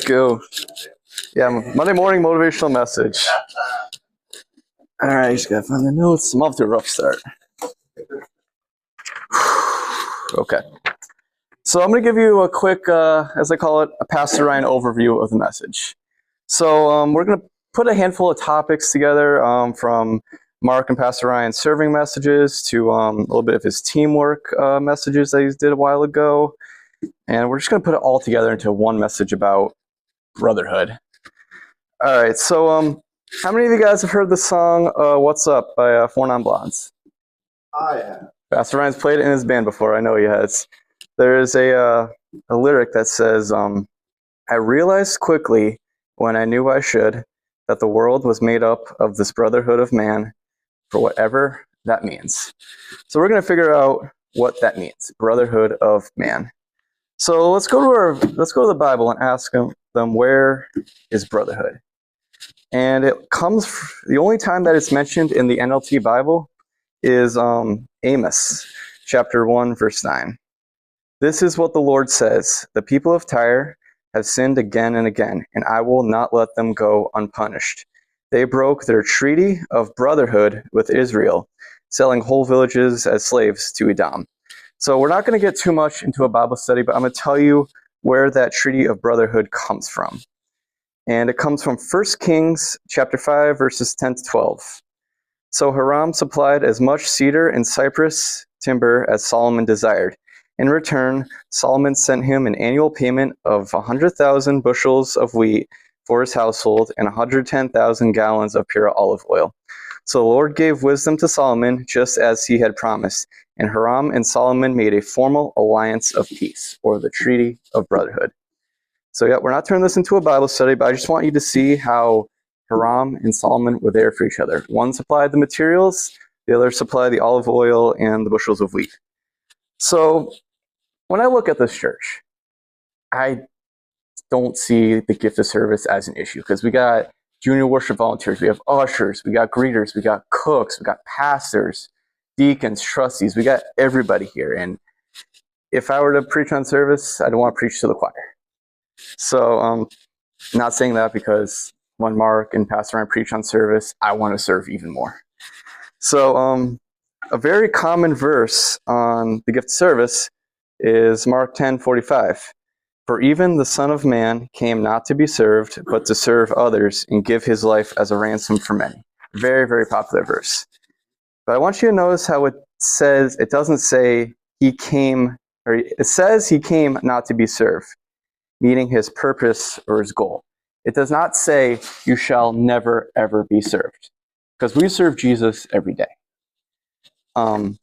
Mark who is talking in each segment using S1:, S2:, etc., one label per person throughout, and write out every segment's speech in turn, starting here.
S1: go. Yeah, Monday morning motivational message. All right, just gotta find the notes. I'm off to a rough start. Okay. So I'm gonna give you a quick, as I call it, a Pastor Ryan overview of the message. So we're gonna put a handful of topics together from Mark and Pastor Ryan's serving messages to a little bit of his teamwork messages that he did a while ago. And we're just going to put it all together into one message about brotherhood. All right, so how many of you guys have heard the song What's Up by Four Non Blondes?
S2: I have.
S1: Pastor Ryan's played it in his band before. I know he has. There is a lyric that says, I realized quickly when I knew I should that the world was made up of this brotherhood of man for whatever that means. So we're going to figure out what that means, brotherhood of man. So let's go to the Bible and ask them where is brotherhood. And it comes, the only time that it's mentioned in the NLT Bible is Amos chapter 1 verse 9. This is what the Lord says, the people of Tyre have sinned again and again, and I will not let them go unpunished. They broke their treaty of brotherhood with Israel, selling whole villages as slaves to Edom. So we're not going to get too much into a Bible study, but I'm going to tell you where that treaty of brotherhood comes from. And it comes from 1 Kings chapter 5, verses 10 to 12. So Hiram supplied as much cedar and cypress timber as Solomon desired. In return, Solomon sent him an annual payment of 100,000 bushels of wheat for his household and 110,000 gallons of pure olive oil. So the Lord gave wisdom to Solomon just as he had promised, and Hiram and Solomon made a formal alliance of peace, or the Treaty of Brotherhood. So yeah, we're not turning this into a Bible study, but I just want you to see how Hiram and Solomon were there for each other. One supplied the materials, the other supplied the olive oil and the bushels of wheat. So when I look at this church, I don't see the gift of service as an issue, because we got junior worship volunteers, we have ushers, we got greeters, we got cooks, we got pastors, deacons, trustees, we got everybody here. And if I were to preach on service, I'd want to preach to the choir. So not saying that because when Mark and Pastor Ryan preach on service, I want to serve even more. So a very common verse on the gift of service is Mark 10:45. For even the Son of Man came not to be served, but to serve others and give his life as a ransom for many. Very, very popular verse. But I want you to notice how it says, it doesn't say he came, or it says he came not to be served, meaning his purpose or his goal. It does not say you shall never, ever be served, because we serve Jesus every day. 1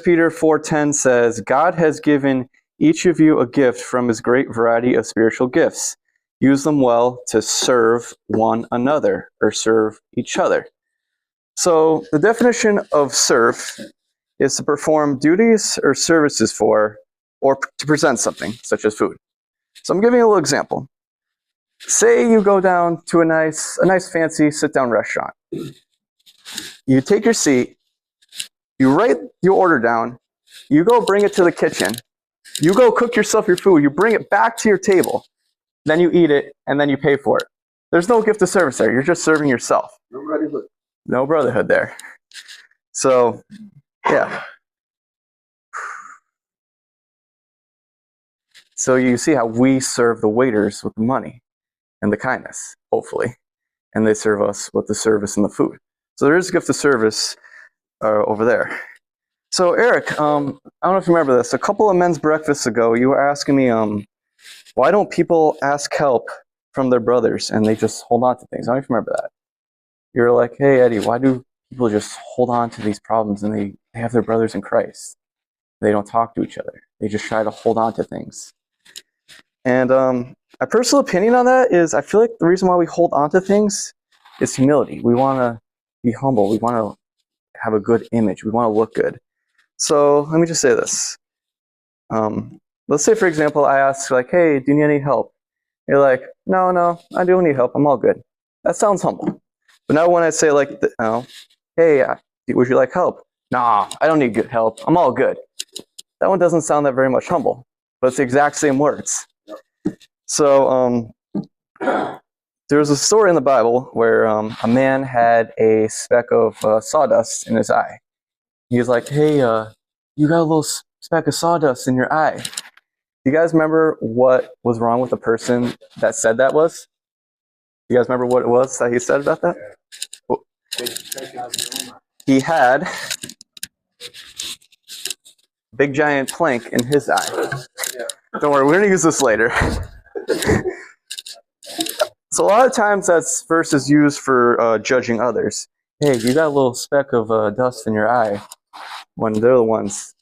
S1: Peter 4:10 says, God has given each of you a gift from his great variety of spiritual gifts. Use them well to serve one another, or serve each other. So the definition of serve is to perform duties or services for, or to present something, such as food. So I'm giving you a little example. Say you go down to a nice fancy sit-down restaurant. You take your seat, you write your order down, you go bring it to the kitchen, you go cook yourself your food, you bring it back to your table, then you eat it, and then you pay for it. There's no gift of service there. You're just serving yourself.
S2: No brotherhood.
S1: No brotherhood there. So, yeah. So you see how we serve the waiters with the money and the kindness, hopefully, and they serve us with the service and the food. So there is a gift of service over there. So Eric, I don't know if you remember this. A couple of men's breakfasts ago, you were asking me, why don't people ask help from their brothers and they just hold on to things? I don't know if you remember that. You were like, hey, Eddie, why do people just hold on to these problems and they have their brothers in Christ? They don't talk to each other. They just try to hold on to things. And my personal opinion on that is I feel like the reason why we hold on to things is humility. We want to be humble. We want to have a good image. We want to look good. So let me just say this. Let's say, for example, I ask, like, hey, do you need any help? You're like, no, I don't need help. I'm all good. That sounds humble. But now when I say, like, hey, would you like help? Nah, I don't need good help. I'm all good. That one doesn't sound that very much humble, but it's the exact same words. So There's a story in the Bible where a man had a speck of sawdust in his eye. He was like, "Hey, you got a little speck of sawdust in your eye." Do you guys remember what was wrong with the person that said that was? Do you guys remember what it was that he said about that? Well, he had a big giant plank in his eye. Don't worry, we're going to use this later. So a lot of times that's verse is used for judging others. Hey, you got a little speck of dust in your eye, when they're the ones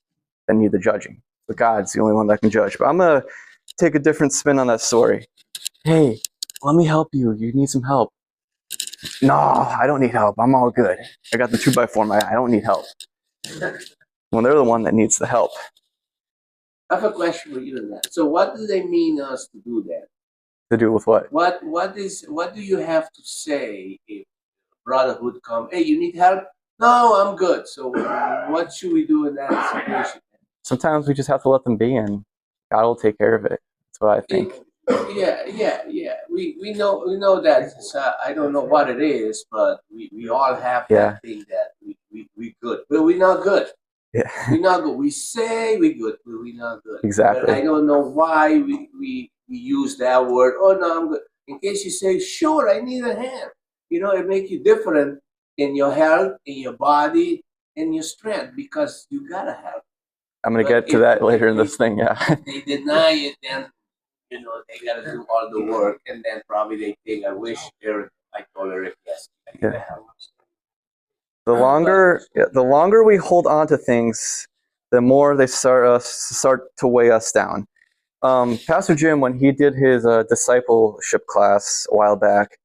S1: that need the judging. But God's the only one that can judge. But I'm going to take a different spin on that story. Hey, let me help you. You need some help. No, I don't need help. I'm all good. I got the 2x4 in my eye. I don't need help. When they're the one that needs the help.
S2: I have a question for you on that. So what do they mean us to do that?
S1: To do with what?
S2: What do you have to say if brotherhood come, hey, you need help? No, I'm good. So what should we do in that situation?
S1: Sometimes we just have to let them be, and God will take care of it. That's what I think.
S2: Yeah. We know that. I don't know what it is, but we all have that thing that we good, but we're not good.
S1: Yeah.
S2: We're not good. We say we're good, but we're not good.
S1: Exactly.
S2: But I don't know why we use that word. Oh no, I'm good. In case you say, sure, I need a hand. You know, it makes you different in your health, in your body, in your strength, because you gotta have.
S1: I'm gonna get to that later in this thing. Yeah.
S2: If they deny it, then you know they gotta do all the work, and then probably they think, I wish Eric, I told Eric yes.
S1: Yeah. The longer we hold on to things, the more they start to weigh us down. Pastor Jim, when he did his discipleship class a while back,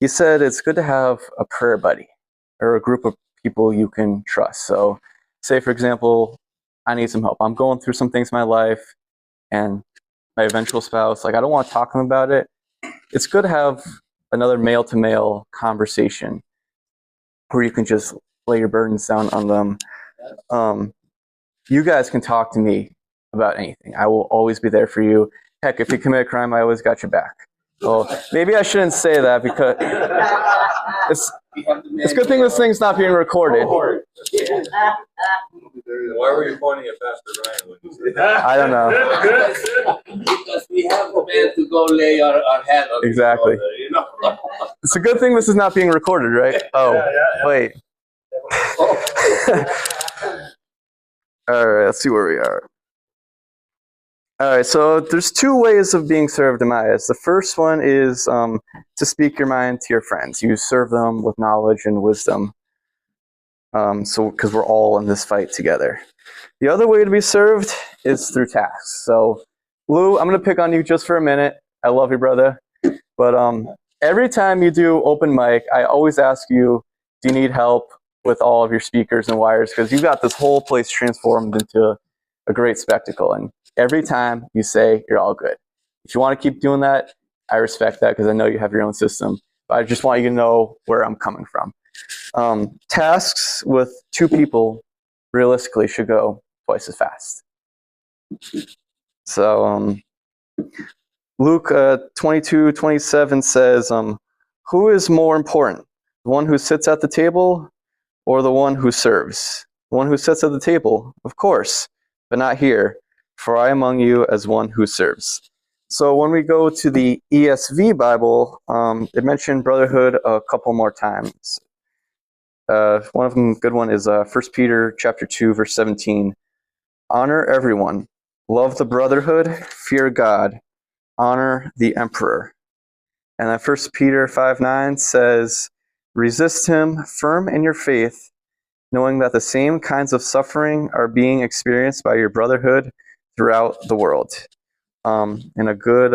S1: he said it's good to have a prayer buddy or a group of people you can trust. So, say for example, I need some help. I'm going through some things in my life, and my eventual spouse, like I don't want to talk to them about it. It's good to have another male-to-male conversation where you can just lay your burdens down on them. You guys can talk to me about anything. I will always be there for you. Heck, if you commit a crime, I always got your back. Well, maybe I shouldn't say that because it's a good thing this thing's not being recorded.
S3: Why were you pointing at Pastor Ryan when you said that?
S1: I don't know.
S2: Because we have a man to go lay our head on.
S1: Exactly.
S2: Shoulder, you know?
S1: It's a good thing this is not being recorded, right? Oh, wait. All right, let's see where we are. All right, so there's two ways of being served in my eyes. The first one is to speak your mind to your friends. You serve them with knowledge and wisdom. Because we're all in this fight together. The other way to be served is through tasks. So, Lou, I'm going to pick on you just for a minute. I love you, brother. But every time you do open mic, I always ask you, do you need help with all of your speakers and wires? Because you got this whole place transformed into a great spectacle. And every time you say you're all good. If you want to keep doing that, I respect that because I know you have your own system. But I just want you to know where I'm coming from. Tasks with two people realistically should go twice as fast. So Luke 22:27 says, who is more important, the one who sits at the table or the one who serves? The one who sits at the table, of course, but not here, for I among you as one who serves. So when we go to the ESV Bible, it mentioned brotherhood a couple more times. One of them, good one, is 1 Peter chapter 2, verse 17. Honor everyone, love the brotherhood, fear God, honor the emperor. And then 1 Peter 5:9 says, resist him, firm in your faith, knowing that the same kinds of suffering are being experienced by your brotherhood throughout the world. And a good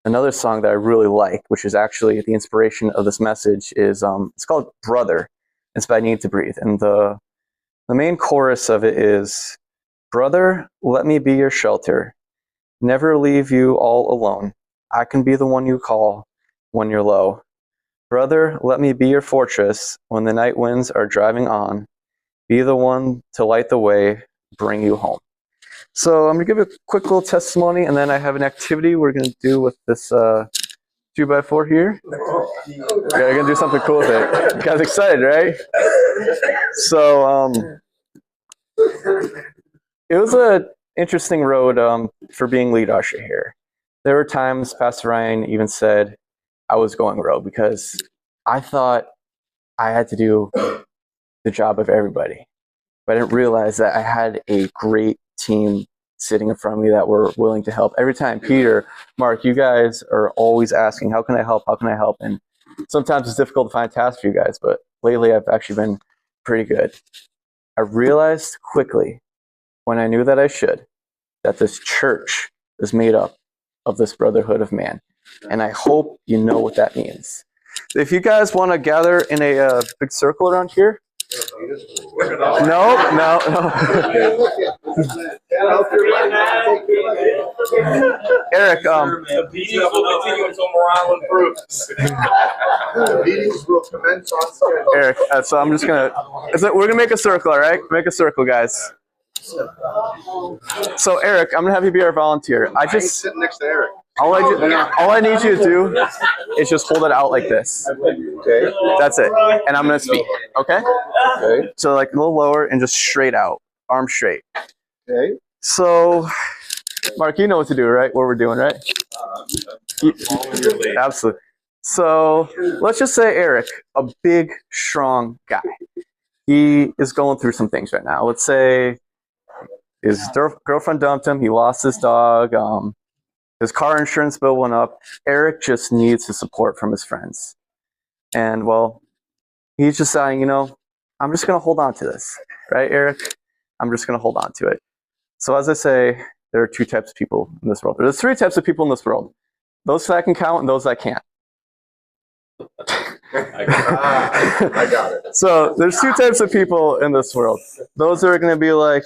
S1: another song that I really like, which is actually the inspiration of this message, is it's called Brother. It's by Need to Breathe. And the main chorus of it is, brother, let me be your shelter. Never leave you all alone. I can be the one you call when you're low. Brother, let me be your fortress when the night winds are driving on. Be the one to light the way, bring you home. So I'm going to give a quick little testimony, and then I have an activity we're going to do with this 2x4 here. We're gonna do something cool with it. You guys excited, right? So it was an interesting road for being lead usher here. There were times Pastor Ryan even said I was going rogue because I thought I had to do the job of everybody. But I didn't realize that I had a great team sitting in front of me that were willing to help. Every time, Peter, Mark, you guys are always asking, how can I help? How can I help? And sometimes it's difficult to find tasks for you guys, but lately I've actually been pretty good. I realized quickly when I knew that I should, that this church is made up of this brotherhood of man. And I hope you know what that means. If you guys want to gather in a big circle around here. No. Eric,
S3: the meetings will continue until morale improves.
S4: The meetings will commence on schedule.
S1: Eric, so I'm just gonna. We're gonna make a circle, all right? Make a circle, guys. So Eric, I'm gonna have you be our volunteer. I just
S4: sitting next to Eric.
S1: all I need you to do is just hold it out like this.
S4: Okay.
S1: That's it. And I'm gonna speak. Okay?
S4: Okay.
S1: So like a little lower and just straight out. Arm straight.
S4: Okay.
S1: So Mark, you know what to do, right? What we're doing, right? Absolutely. So let's just say Eric, a big, strong guy. He is going through some things right now. Let's say his girlfriend dumped him. He lost his dog. His car insurance bill went up. Eric just needs the support from his friends. And, well, he's just saying, I'm just going to hold on to this. Right, Eric? I'm just going to hold on to it. So as I say, there are two types of people in this world. There's three types of people in this world. Those that can count and those that can't.
S4: I got it.
S1: So there's two types of people in this world. Those are going to be like,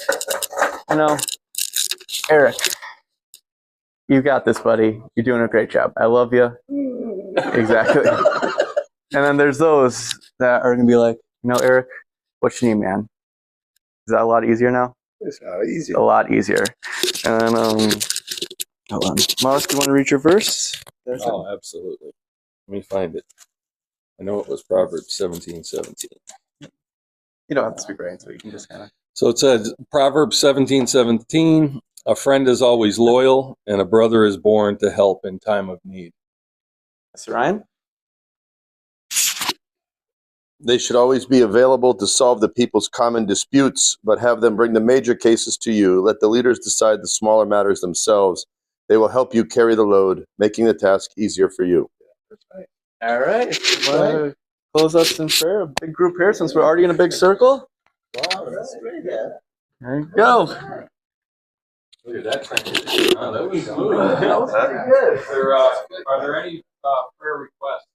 S1: Eric, you got this, buddy. You're doing a great job. I love you. Exactly. And then there's those that are going to be like, Eric, what you need, man? Is that a lot easier now?
S4: It's not easy.
S1: A lot easier. And hold on. Mark, you want to read your verse?
S5: Oh, absolutely. Let me find it. I know it was Proverbs 17:17.
S1: You don't have to speak right into it. You can just kind of.
S5: So it says, Proverbs 17:17, a friend is always loyal, and a brother is born to help in time of need.
S1: Mr. Ryan?
S4: They should always be available to solve the people's common disputes, but have them bring the major cases to you. Let the leaders decide the smaller matters themselves. They will help you carry the load, making the task easier for you.
S1: All right. Want to close us in prayer? A big group here since we're already in a big circle?
S4: Wow, that's great, yeah.
S1: There you go.
S3: Look at that transition. That was smooth.
S1: That was pretty good.
S3: Are there any prayer requests?